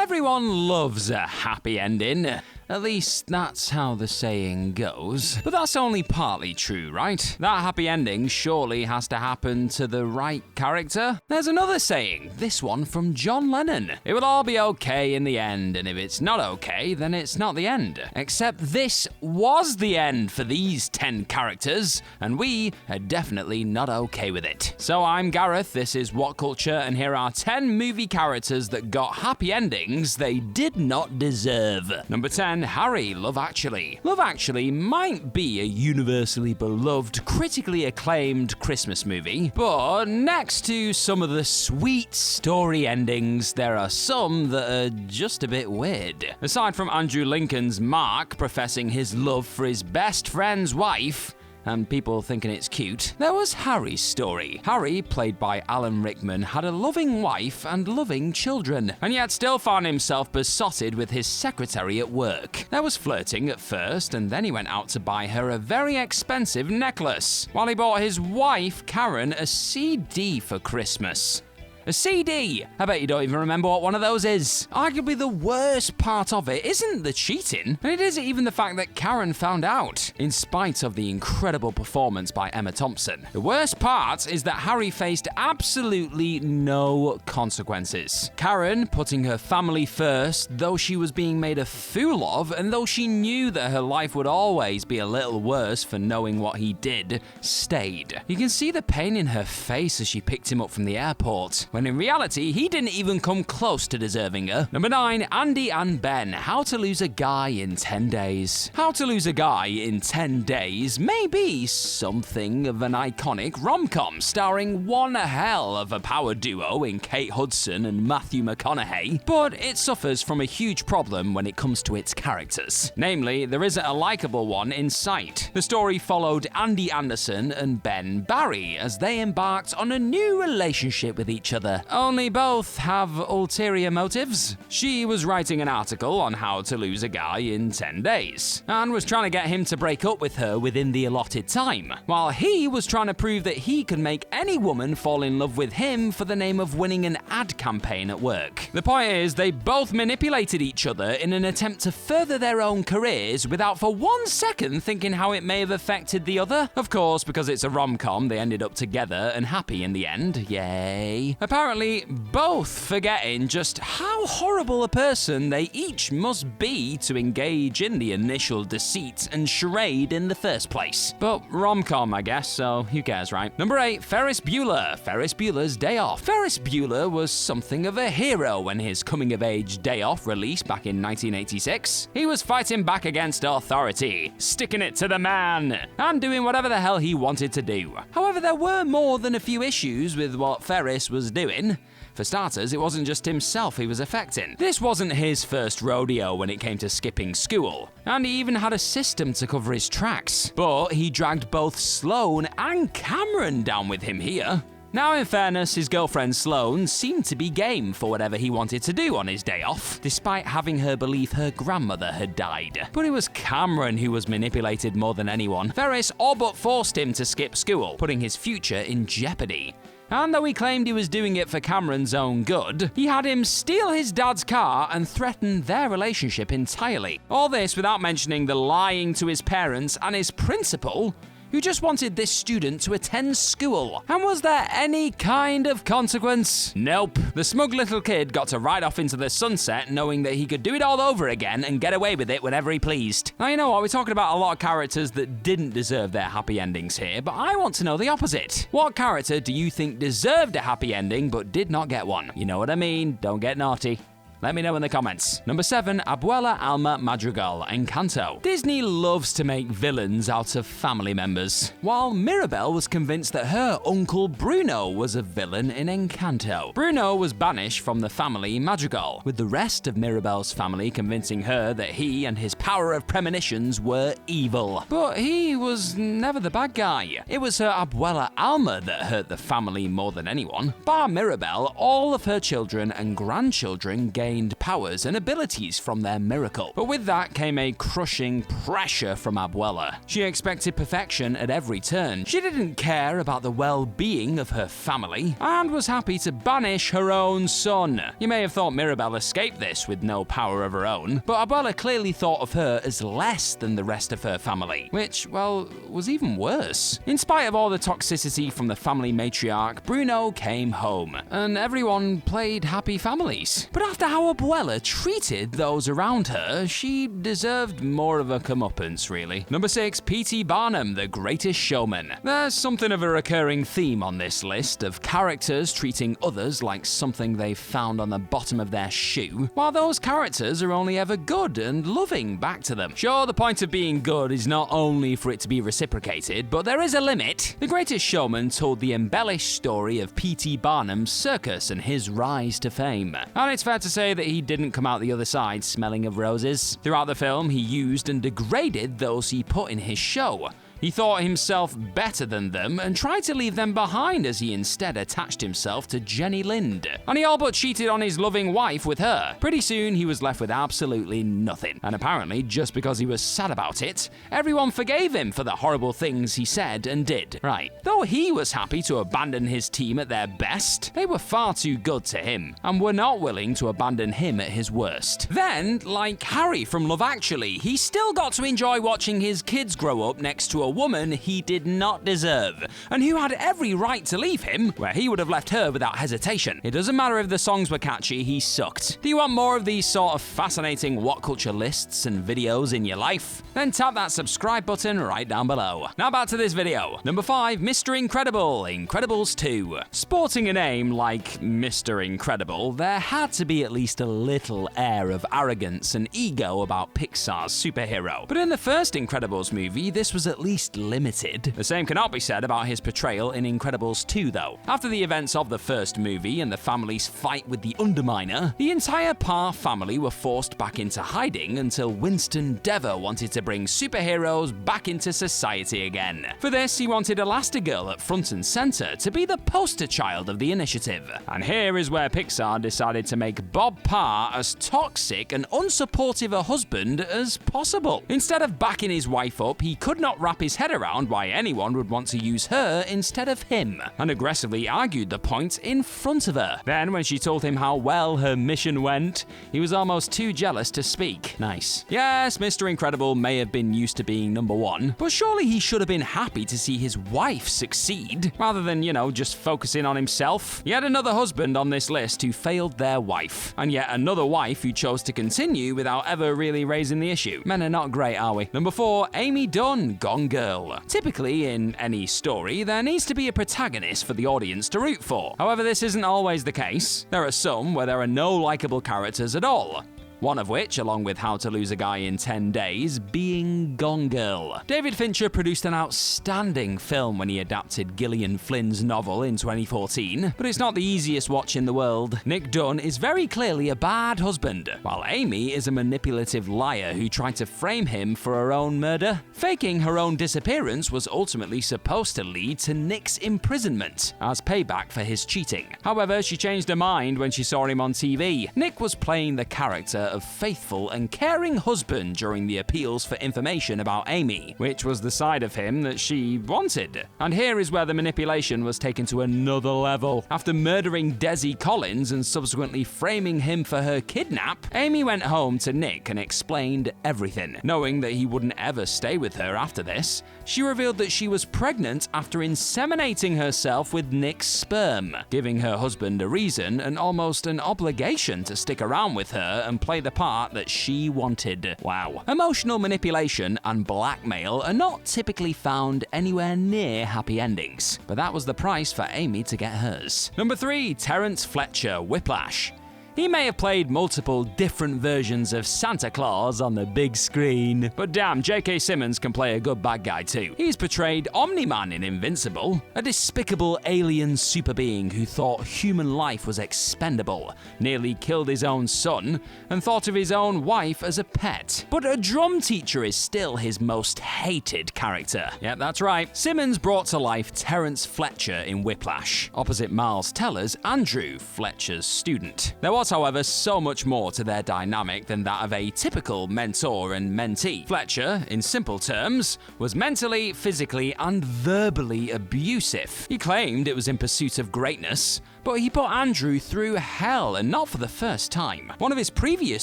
Everyone loves a happy ending. At least that's how the saying goes. But that's only partly true, right? That happy ending surely has to happen to the right character. There's another saying, this one from John Lennon. It will all be okay in the end, and if it's not okay, then it's not the end. Except this was the end for these 10 characters, and we are definitely not okay with it. So I'm Gareth, this is What Culture, and here are 10 movie characters that got happy endings they did not deserve. Number 10. Harry, Love Actually. Love Actually might be a universally beloved, critically acclaimed Christmas movie, but next to some of the sweet story endings, there are some that are just a bit weird. Aside from Andrew Lincoln's Mark professing his love for his best friend's wife, and people thinking it's cute, there was Harry's story. Harry, played by Alan Rickman, had a loving wife and loving children, and yet still found himself besotted with his secretary at work. There was flirting at first, and then he went out to buy her a very expensive necklace, while he bought his wife, Karen, a CD for Christmas. A CD! I bet you don't even remember what one of those is. Arguably the worst part of it isn't the cheating, and it isn't even the fact that Karen found out, in spite of the incredible performance by Emma Thompson. The worst part is that Harry faced absolutely no consequences. Karen, putting her family first, though she was being made a fool of, and though she knew that her life would always be a little worse for knowing what he did, stayed. You can see the pain in her face as she picked him up from the airport, when in reality, he didn't even come close to deserving her. Number 9, Andy and Ben, How to Lose a Guy in 10 Days. How to Lose a Guy in 10 Days may be something of an iconic rom-com, starring one hell of a power duo in Kate Hudson and Matthew McConaughey, but it suffers from a huge problem when it comes to its characters. Namely, there isn't a likable one in sight. The story followed Andy Anderson and Ben Barry as they embarked on a new relationship with each other. Only both have ulterior motives. She was writing an article on how to lose a guy in 10 days, and was trying to get him to break up with her within the allotted time, while he was trying to prove that he could make any woman fall in love with him for the name of winning an ad campaign at work. The point is, they both manipulated each other in an attempt to further their own careers without for 1 second thinking how it may have affected the other. Of course, because it's a rom-com, they ended up together and happy in the end. Yay. Apparently, both forgetting just how horrible a person they each must be to engage in the initial deceit and charade in the first place. But rom-com, I guess, so who cares, right? Number 8, Ferris Bueller, Ferris Bueller's Day Off. Ferris Bueller was something of a hero when his coming-of-age Day Off released back in 1986. He was fighting back against authority, sticking it to the man, and doing whatever the hell he wanted to do. However, there were more than a few issues with what Ferris was doing. For starters, it wasn't just himself he was affecting. This wasn't his first rodeo when it came to skipping school, and he even had a system to cover his tracks. But he dragged both Sloane and Cameron down with him here. Now, in fairness, his girlfriend Sloane seemed to be game for whatever he wanted to do on his day off, despite having her believe her grandmother had died. But it was Cameron who was manipulated more than anyone. Ferris all but forced him to skip school, putting his future in jeopardy. And though he claimed he was doing it for Cameron's own good, he had him steal his dad's car and threaten their relationship entirely. All this without mentioning the lying to his parents and his principal, who just wanted this student to attend school. And was there any kind of consequence? Nope. The smug little kid got to ride off into the sunset knowing that he could do it all over again and get away with it whenever he pleased. Now, you know what? We're talking about a lot of characters that didn't deserve their happy endings here, but I want to know the opposite. What character do you think deserved a happy ending but did not get one? You know what I mean? Don't get naughty. Let me know in the comments. Number 7, Abuela, Alma, Madrigal, Encanto. Disney loves to make villains out of family members, while Mirabel was convinced that her uncle Bruno was a villain in Encanto. Bruno was banished from the family Madrigal, with the rest of Mirabel's family convincing her that he and his power of premonitions were evil. But he was never the bad guy. It was her Abuela Alma that hurt the family more than anyone. Bar Mirabel, all of her children and grandchildren gained gained powers and abilities from their miracle. But with that came a crushing pressure from Abuela. She expected perfection at every turn. She didn't care about the well-being of her family and was happy to banish her own son. You may have thought Mirabel escaped this with no power of her own, but Abuela clearly thought of her as less than the rest of her family, which, well, was even worse. In spite of all the toxicity from the family matriarch, Bruno came home, and everyone played happy families. But after how Abuela treated those around her, she deserved more of a comeuppance, really. Number 6, P.T. Barnum, the greatest showman. There's something of a recurring theme on this list of characters treating others like something they found on the bottom of their shoe, while those characters are only ever good and loving back to them. Sure, the point of being good is not only for it to be reciprocated, but there is a limit. The Greatest Showman told the embellished story of P.T. Barnum's circus and his rise to fame. And it's fair to say that he didn't come out the other side smelling of roses. Throughout the film, he used and degraded those he put in his show. He thought himself better than them and tried to leave them behind as he instead attached himself to Jenny Lind. And he all but cheated on his loving wife with her. Pretty soon he was left with absolutely nothing. And apparently, just because he was sad about it, everyone forgave him for the horrible things he said and did. Right. Though he was happy to abandon his team at their best, they were far too good to him and were not willing to abandon him at his worst. Then, like Harry from Love Actually, he still got to enjoy watching his kids grow up next to a woman he did not deserve, and who had every right to leave him, where he would have left her without hesitation. It doesn't matter if the songs were catchy, he sucked. Do you want more of these sort of fascinating What Culture lists and videos in your life? Then tap that subscribe button right down below. Now back to this video. Number 5, Mr. Incredible, Incredibles 2. Sporting a name like Mr. Incredible, there had to be at least a little air of arrogance and ego about Pixar's superhero. But in the first Incredibles movie, this was at least limited. The same cannot be said about his portrayal in Incredibles 2, though. After the events of the first movie and the family's fight with the Underminer, the entire Parr family were forced back into hiding until Winston Dever wanted to bring superheroes back into society again. For this, he wanted Elastigirl at front and center to be the poster child of the initiative. And here is where Pixar decided to make Bob Parr as toxic and unsupportive a husband as possible. Instead of backing his wife up, he could not wrap his head around why anyone would want to use her instead of him, and aggressively argued the point in front of her. Then, when she told him how well her mission went, he was almost too jealous to speak. Nice. Yes, Mr. Incredible may have been used to being number one, but surely he should have been happy to see his wife succeed, rather than, just focusing on himself. Yet another husband on this list who failed their wife, and yet another wife who chose to continue without ever really raising the issue. Men are not great, are we? Number 4, Amy Dunne, Gone Girl. Typically, in any story, there needs to be a protagonist for the audience to root for. However, this isn't always the case. There are some where there are no likable characters at all. One of which, along with How to Lose a Guy in 10 Days, being Gone Girl. David Fincher produced an outstanding film when he adapted Gillian Flynn's novel in 2014, but it's not the easiest watch in the world. Nick Dunne is very clearly a bad husband, while Amy is a manipulative liar who tried to frame him for her own murder. Faking her own disappearance was ultimately supposed to lead to Nick's imprisonment as payback for his cheating. However, she changed her mind when she saw him on TV. Nick was playing the character of faithful and caring husband during the appeals for information about Amy, which was the side of him that she wanted. And here is where the manipulation was taken to another level. After murdering Desi Collins and subsequently framing him for her kidnap, Amy went home to Nick and explained everything. Knowing that he wouldn't ever stay with her after this, she revealed that she was pregnant after inseminating herself with Nick's sperm, giving her husband a reason and almost an obligation to stick around with her and play the part that she wanted. Wow. Emotional manipulation and blackmail are not typically found anywhere near happy endings, but that was the price for Amy to get hers. Number 3, Terrence Fletcher, Whiplash. He may have played multiple different versions of Santa Claus on the big screen, but damn, J.K. Simmons can play a good bad guy too. He's portrayed Omni-Man in Invincible, a despicable alien super being who thought human life was expendable, nearly killed his own son, and thought of his own wife as a pet. But a drum teacher is still his most hated character. Yep, that's right. Simmons brought to life Terrence Fletcher in Whiplash, opposite Miles Teller's Andrew, Fletcher's student. There was was, however, so much more to their dynamic than that of a typical mentor and mentee. Fletcher, in simple terms, was mentally, physically, and verbally abusive. He claimed it was in pursuit of greatness, but he put Andrew through hell, and not for the first time. One of his previous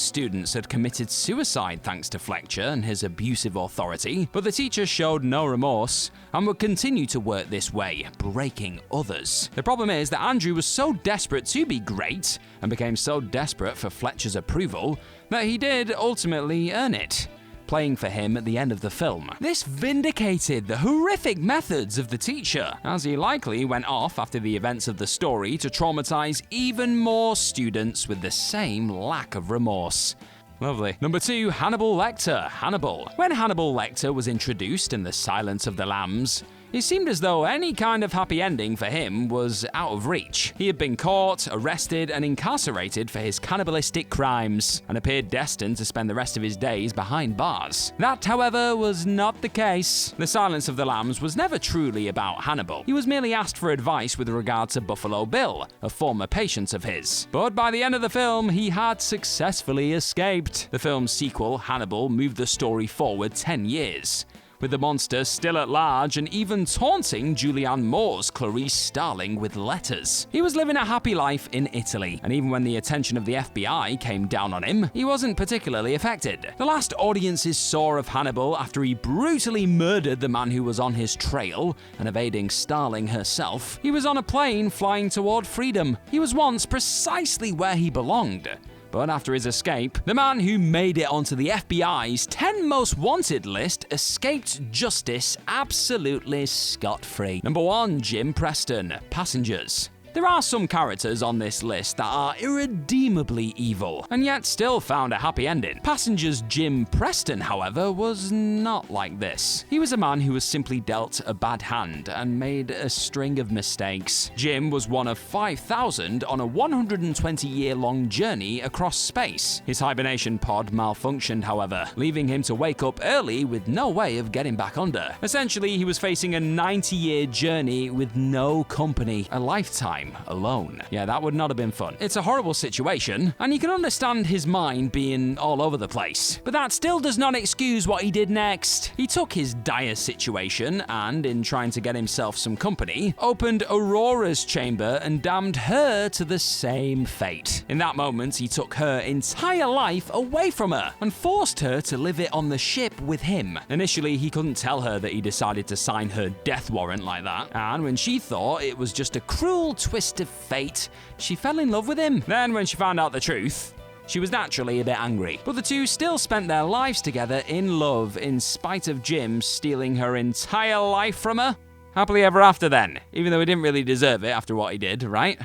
students had committed suicide thanks to Fletcher and his abusive authority, but the teacher showed no remorse and would continue to work this way, breaking others. The problem is that Andrew was so desperate to be great, and became so desperate for Fletcher's approval, that he did ultimately earn it, playing for him at the end of the film. This vindicated the horrific methods of the teacher, as he likely went off after the events of the story to traumatize even more students with the same lack of remorse. Lovely. Number 2, Hannibal Lecter, Hannibal. When Hannibal Lecter was introduced in The Silence of the Lambs, it seemed as though any kind of happy ending for him was out of reach. He had been caught, arrested, and incarcerated for his cannibalistic crimes, and appeared destined to spend the rest of his days behind bars. That, however, was not the case. The Silence of the Lambs was never truly about Hannibal. He was merely asked for advice with regard to Buffalo Bill, a former patient of his. But by the end of the film, he had successfully escaped. The film's sequel, Hannibal, moved the story forward 10 years. With the monster still at large and even taunting Julianne Moore's Clarice Starling with letters. He was living a happy life in Italy, and even when the attention of the FBI came down on him, he wasn't particularly affected. The last audiences saw of Hannibal after he brutally murdered the man who was on his trail and evading Starling herself, he was on a plane flying toward freedom. He was once precisely where he belonged. But after his escape, the man who made it onto the FBI's 10 most wanted list escaped justice absolutely scot-free. Number 1, Jim Preston, Passengers. There are some characters on this list that are irredeemably evil, and yet still found a happy ending. Passengers Jim Preston, however, was not like this. He was a man who was simply dealt a bad hand and made a string of mistakes. Jim was one of 5,000 on a 120-year-long journey across space. His hibernation pod malfunctioned, however, leaving him to wake up early with no way of getting back under. Essentially, he was facing a 90-year journey with no company, a lifetime alone. Yeah, that would not have been fun. It's a horrible situation, and you can understand his mind being all over the place. But that still does not excuse what he did next. He took his dire situation and, in trying to get himself some company, opened Aurora's chamber and damned her to the same fate. In that moment, he took her entire life away from her and forced her to live it on the ship with him. Initially, he couldn't tell her that he decided to sign her death warrant like that, and when she thought it was just a cruel twist of fate, she fell in love with him. Then when she found out the truth, she was naturally a bit angry. But the two still spent their lives together in love, in spite of Jim stealing her entire life from her. Happily ever after then, even though he didn't really deserve it after what he did, right?